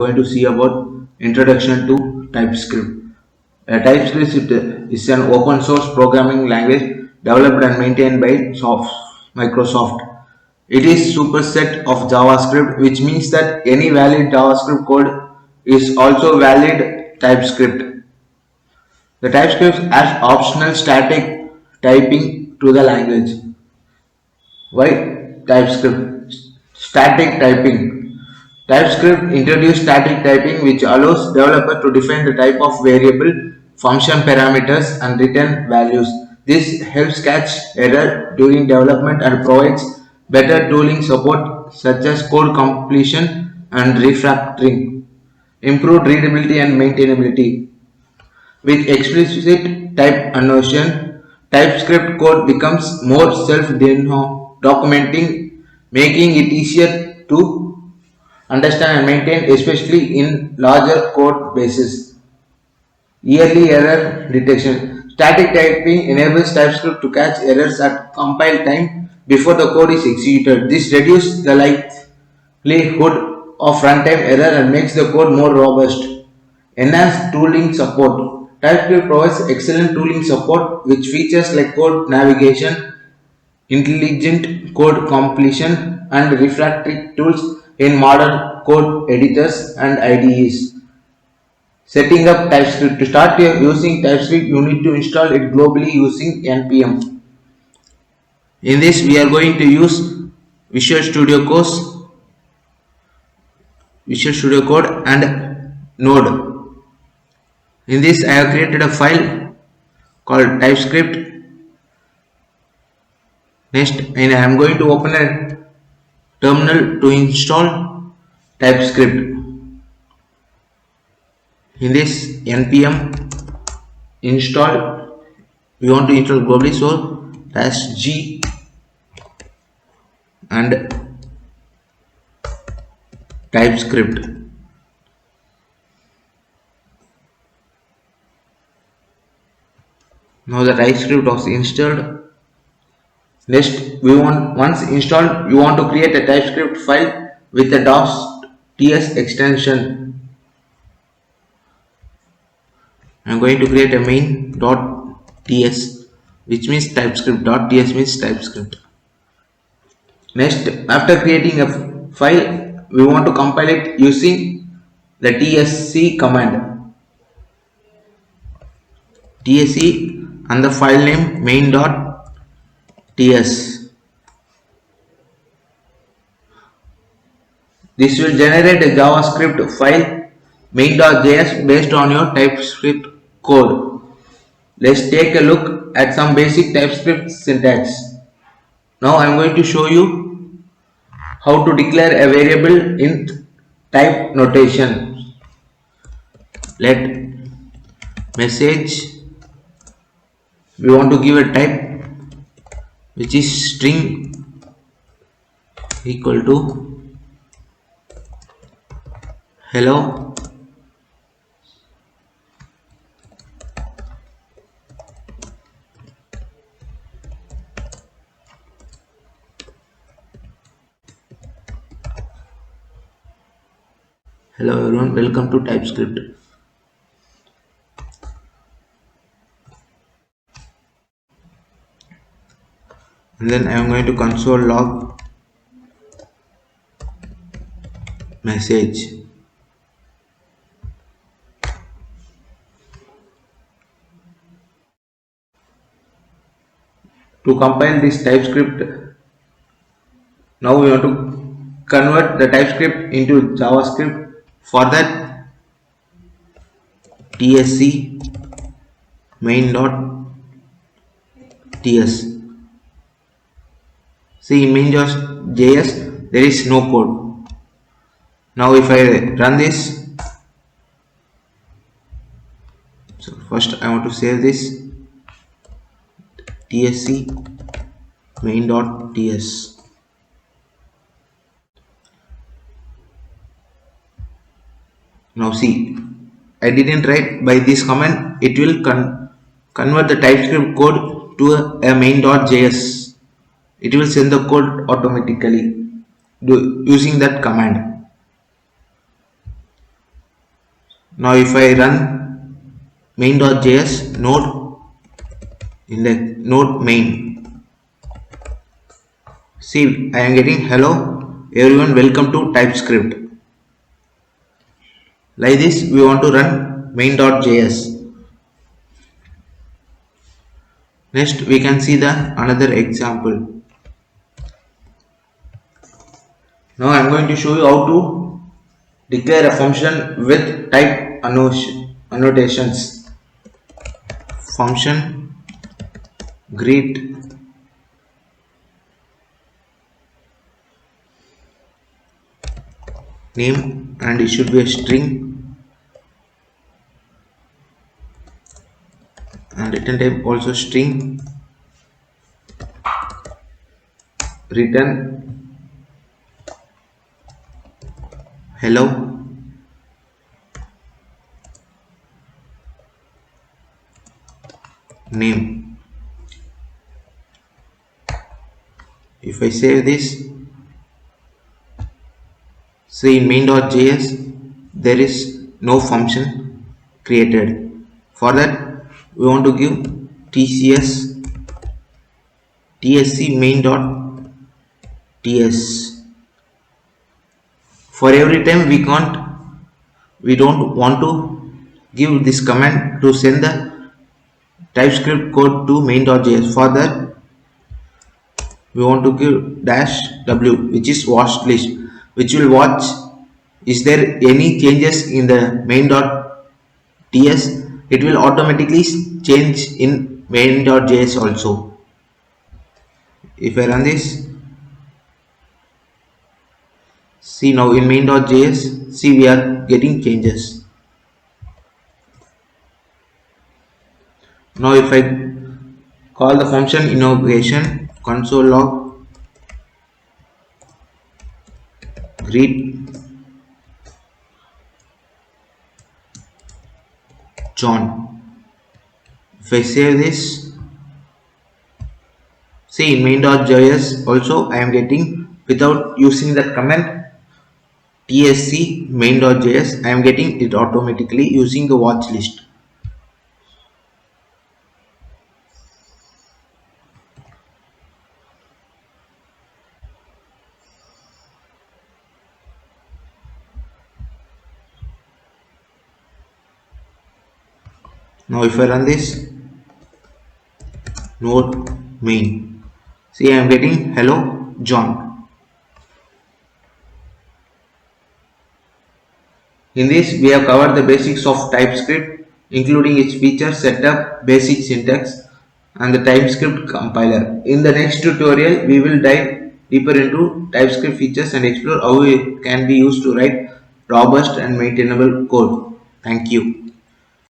Going to see about introduction to TypeScript. TypeScript is an open source programming language developed and maintained by Microsoft. It is superset of JavaScript, which means that any valid JavaScript code is also valid TypeScript. The TypeScript adds optional static typing to the language. Why TypeScript? Static typing. TypeScript introduced static typing, which allows developers to define the type of variable, function parameters, and return values. This helps catch error during development and provides better tooling support such as code completion and refactoring, improved readability and maintainability. With explicit type annotation, TypeScript code becomes more self-documenting, making it easier to understand and maintain, especially in larger code bases. Early error detection. Static typing enables TypeScript to catch errors at compile time before the code is executed. This reduces the likelihood of runtime error and makes the code more robust. Enhanced tooling support. TypeScript provides excellent tooling support which features like code navigation, intelligent code completion, and refactoring tools in modern code editors and IDEs. Setting up TypeScript. To start using TypeScript, you need to install it globally using npm. In this, we are going to use Visual Studio Code and Node. In this, I have created a file called TypeScript. Next, and I am going to open a terminal to install TypeScript. In this npm install, we want to install globally, so that's G and TypeScript. Now the TypeScript was installed. Next, once installed, you want to create a TypeScript file with a .ts extension. I am going to create a main.ts, which means TypeScript. .ts means TypeScript. Next, after creating a file, we want to compile it using the tsc command. tsc and the file name main.ts. This will generate a JavaScript file main.js based on your TypeScript code. Let's take a look at some basic TypeScript syntax. Now I am going to show you how to declare a variable in type notation. Let message, we want to give a type which is string equal to hello. Hello everyone, welcome to TypeScript. And then I am going to console log message. To compile this TypeScript, now we want to convert the TypeScript into JavaScript. For that, tsc main.ts. See, in main.js there is no code. Now if I run this, so first I want to save this tsc main.ts. Now see, I didn't write by this command. It will convert the TypeScript code to a main.js. It will send the code automatically using that command. Now if I run main.js node node main, see I am getting hello everyone, welcome to TypeScript. Like this we want to run main.js. Next we can see the another example. Now I am going to show you how to declare a function with type annotations. Function greet name, and it should be a string, and return type also string, return hello, name. If I save this, see in main.js there is no function created. For that we want to give tsc main.ts. For every time we don't want to give this command to send the TypeScript code to main.js. For that we want to give -w, which is watch list, which will watch is there any changes in the main.ts. It will automatically change in main.js also. If I run this, see now in main.js, see we are getting changes. Now if I call the function invocation console log greet John. If I save this, see in main.js also I am getting, without using that command tsc main.js, I am getting it automatically using the watch list. Now if I run this node main, see I am getting hello John. In this we have covered the basics of TypeScript, including its features, setup, basic syntax, and the TypeScript compiler. In the next tutorial we will dive deeper into TypeScript features and explore how it can be used to write robust and maintainable code. Thank you.